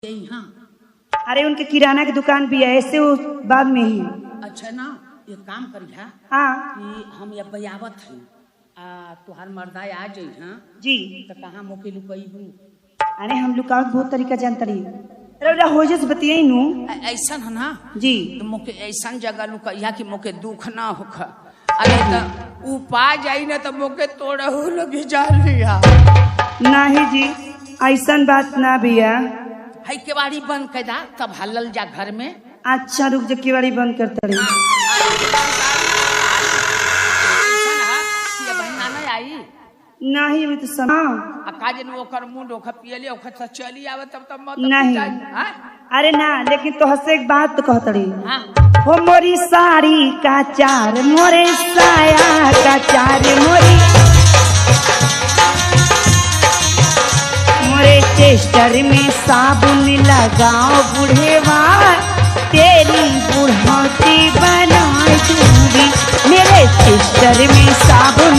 यहाँ। अरे उनके किराना की दुकान भी है, ऐसे वो बाद में ही। अच्छा ना, ये काम करिए हाँ कि हम ये बयावत हैं तुहार मर्दा आ जाई हाँ जी। तो कहाँ मोके लुकईबू? अरे हम लुकावट बहुत तरीका जानता रही। अरे हो जस बतियाई नू ऐसा है ना जी, तो मोके ऐसा जगह लुकइया कि मोके दुख ना होख। अरे तो ऊ पा जाई ना तो मोके तोड़ा हो लगी जान लिया। नहीं जी, ऐसा बात ना भैया। है केवाड़ी बंद कर दा तब हलल जा घर में। अच्छा रुक जा, केवाड़ी बंद करता रही। आई नहीं अभी तो सुना काजन ओकर मुंड ओकर पियले ओकर तो चली आवे तब मत नहीं। अरे ना, लेकिन तो हसे एक बात तो कहत रही। हां हो मोरी साड़ी का चार, मोरे साया का चार, मोरे चेस्टर में साबुन लगाओ बूढ़ेवा, तेरी बुढ़ौती बनाए दूंगी। मेरे चेस्टर में साबुन,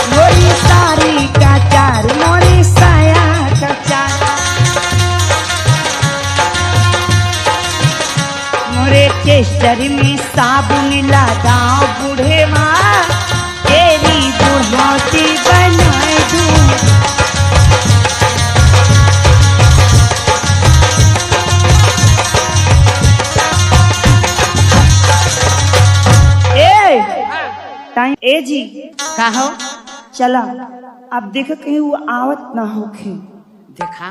मोरी साड़ी का चार, मोरी साया का चार, मोरे चेस्टर में साबुन लगाओ बूढ़ेवा, तेरी बुढ़ौती बनाए दूं। ए जी का हो चला, अब देखो कहीं वो आवत ना होखे। देखा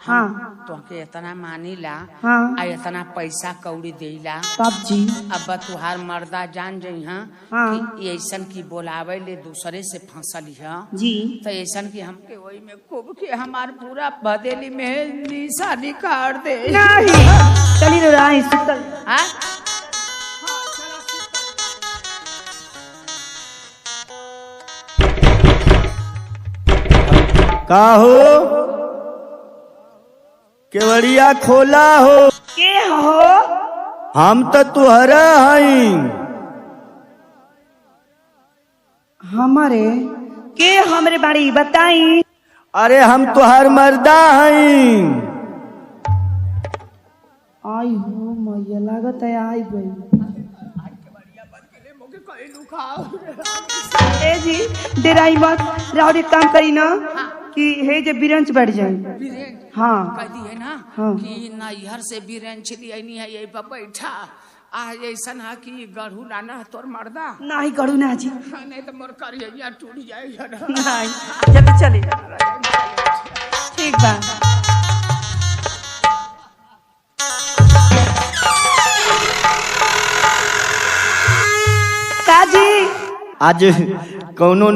हाँ तो के इतना मानीला हाँ आ इतना पैसा कौड़ी देला तब जी। अब तुहार मर्दा जान जई हाँ हाँ कि ऐसन की बोलावे ले दूसरे से फंसली है जी। तो ऐसन की हमके वही में खूब के हमार पूरा बदेली में निशानी काट दे। नहीं चली रे राई सुतल। हाँ का हो केवड़िया खोला हो? के हो? हम तो तुहरा हई। हमारे के हमरे बाड़ी बताई? अरे हम तुहर मर्दा हई। आई हो मैया, लागत है आई गई। ए जी डेराई मत, राउर एक काम करी ना कि हे जे बिरंच बढ़ जाए। हाँ कह दी है ना हाँ। कि नैहर से बिरंच लियानी है यही पर बैठा आ ऐसा है कि गढ़ू लाना है तोर मर्दा। नहीं करू ना जी, नहीं तो मोर करिया टूट जाएगा ना। नहीं जब चले ठीक बा। काजी आज कौनो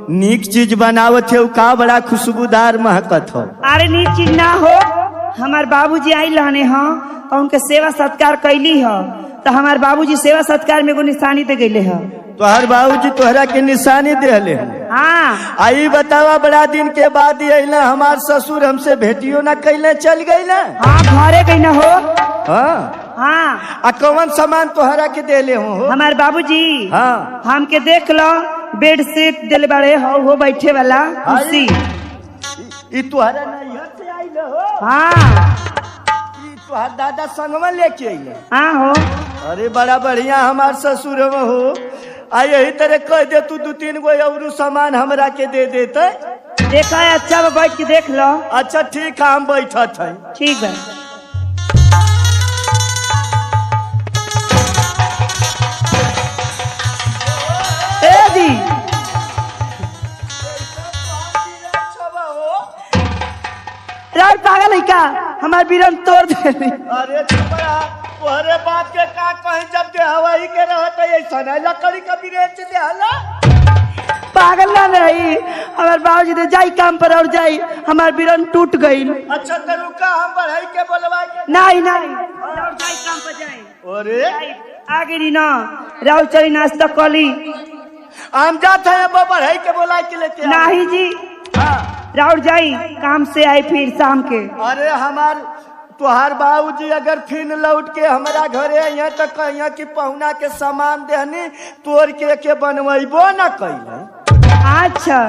नीक चीज बनावत है, का बड़ा खुशबूदार महकत हो। अरे नीक चीज ना हो, हमार बाबूजी आई रहने हाँ तो उनके सेवा सत्कार कैली है, तो हमार बाबूजी सेवा सत्कार में एगो निशानी दे गए है। तुहर बाबूजी तोहरा के निशानी देले हैं। हाँ आई बतावा, बड़ा दिन के बाद अइला, हमार ससुर हमसे भेटियो ना कैले, चल गई ना। हाँ घरे गई ना हो। हाँ हाँ आ कौन सामान तोहरा के देले हो? हमार बाबूजी हाँ हमके देख लो, बेड शीट दिल बड़े हो बैठे वाला कुर्सी। ई तुहरा नैहर से आइल हो? हाँ ई तुहर दादा संगवा लेके आइले? हाँ हो। अरे बड़ा बढ़िया हमार ससुर हो। आ यही तरह कह दे तू दो तीन गो और सामान हमरा के दे देते। देखा है अच्छा बा, बैठ के देख लो। अच्छा ठीक है, हम बैठत है। ठीक है। ए दी रात पागल है का, हमार बीरन तोड़ दे। अरे छपरा तोहरे बात के का कहीं, जब दे हवाई के रहत है ऐसा ना लकड़ी का बिरेच दे हला। पागल ना रही, हमार बाबूजी दे जाई काम पर और जाई, हमार बीरन टूट गई। अच्छा तो रुका, हम बढ़ाई के बोलवा के। नहीं नहीं और जाई काम पर जाई। अरे आगे नी ना राव चली नाश्ता कली। हम जाते हैं वो बढ़ाई के बोला के लेते हैं। नहीं जी हाँ। राउर जाई काम से आई फिर शाम के। अरे हमार तुहार बाबूजी अगर फिर लौट के हमारा घरे यहाँ तक कहिया कि पहुना के सामान देहनी तोड़ के बनवेबो न कैले। अच्छा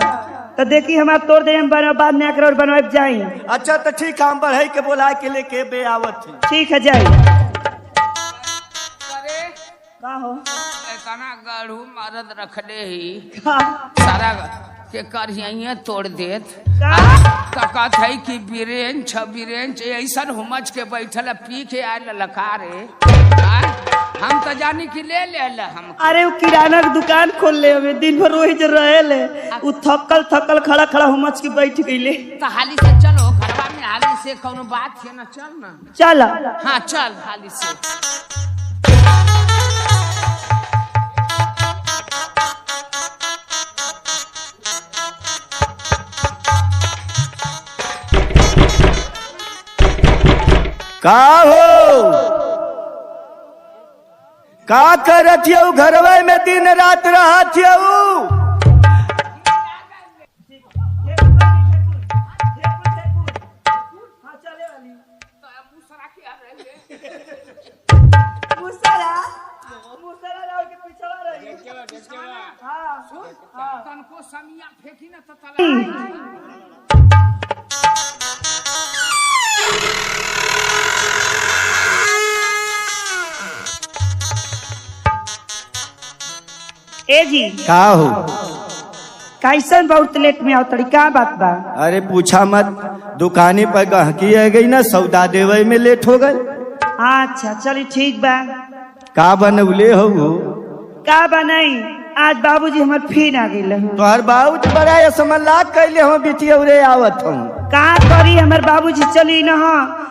तो देखी हमार तोड़ दे हम बाद में आकर और बनवाए जाई। अच्छा तो ठीक हम बढ़े के बोला के लेके बे आवत थी। ठीक है जाई। अरे का हो इतना गढ़ू मरद रखले ही का सारा के कर यहीं तोड़ देत का थे कि बिरेंच ऐसा हुमच के बैठल पी के आयल लकारे हम तो जानी कि ले हम। अरे वो किराना की दुकान खोल ले हमें दिन भर वही जो रहे वो थकल खड़ा हुमच के बैठ गईले। तो हाली से चलो घरवा में हाली से कोनो बात है ना चल ना। चल हाँ चल हाली से। का हो का करत हो घरवा में दिन रात रहत हो। तनको समिया फेंकी ना तो ए जी का हो कैसन बहुत लेट में आओ तड़ी का बात बा। अरे पूछा मत दुकाने पर गहकी आ गई ना सौदा देवे में लेट हो गए। अच्छा चली ठीक बा। का बनौले हो का बनाई आज बाबूजी हमार फिर आ गए। तोहर बाबूजी बड़ा समझ कैले हो बिटिया उरे आवत हूँ। का करी हमार बाबूजी चली न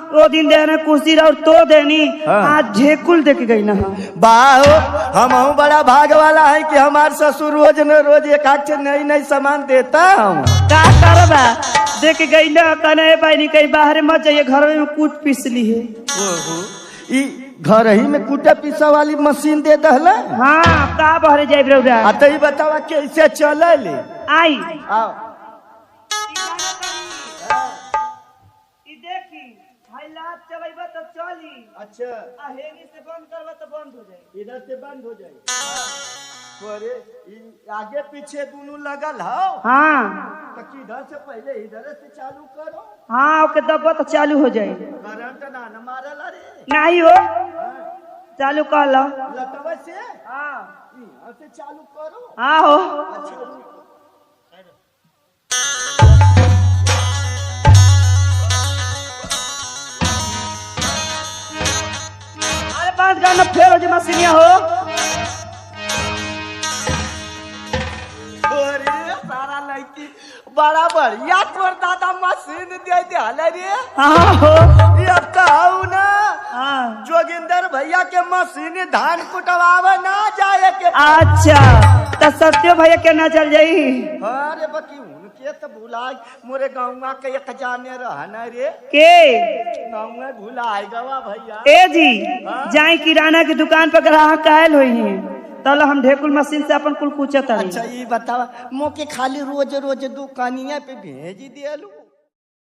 वो दिन देना कुर्सी और तो देनी आज ढेकुल दे के गई न। बाहो हम बड़ा भाग वाला है कि हमार ससुर रोज न रोज एक आध नई सामान देता हूँ। का करबा दे के गई न कने पाई कहीं बाहर मत जाइए घर में कूट पीस ली है। ई घर ही में कूटा पीसा वाली मशीन दे दहला। हाँ का बहरे जाए रौरा। ही बतावा कैसे चले ले आई आओ चलेबा तो चली। अच्छा हेनी से बंद करबा तो बंद हो जाए। इधर से बंद हो जाए। अरे आगे पीछे दोनों लगल हो। हाँ तो किधर से पहले इधर से चालू करो। हाँ ओके दबा तो चालू हो जाए। करंट ना न मारल रे नहीं हो चालू कर लो। लटवा से हाँ से चालू करो। हाँ हो अच्छा बंद करना फेर हो जो मशीनिया हो। सारा लड़की बड़ा बढ़िया तोर दादा मशीन दे दे रे। हाँ हो ये कहू ना हाँ जोगिंदर भैया के मशीन धान कुटवावे ना जाए के। अच्छा तो सत्यो भैया के ना चल जाई। अरे बकी उनके तो भुला मोरे गाँव के एक जाने रहना रे के गाँव में भुला गवा भैया। ए जी जाए किराना की दुकान पर ग्राहक कायल हुई है तल हम ढेकुल मशीन से अपन कुल पूछत। अच्छा ये बतावा मोके खाली रोज रोज दुकानिया पे भेज दियलू।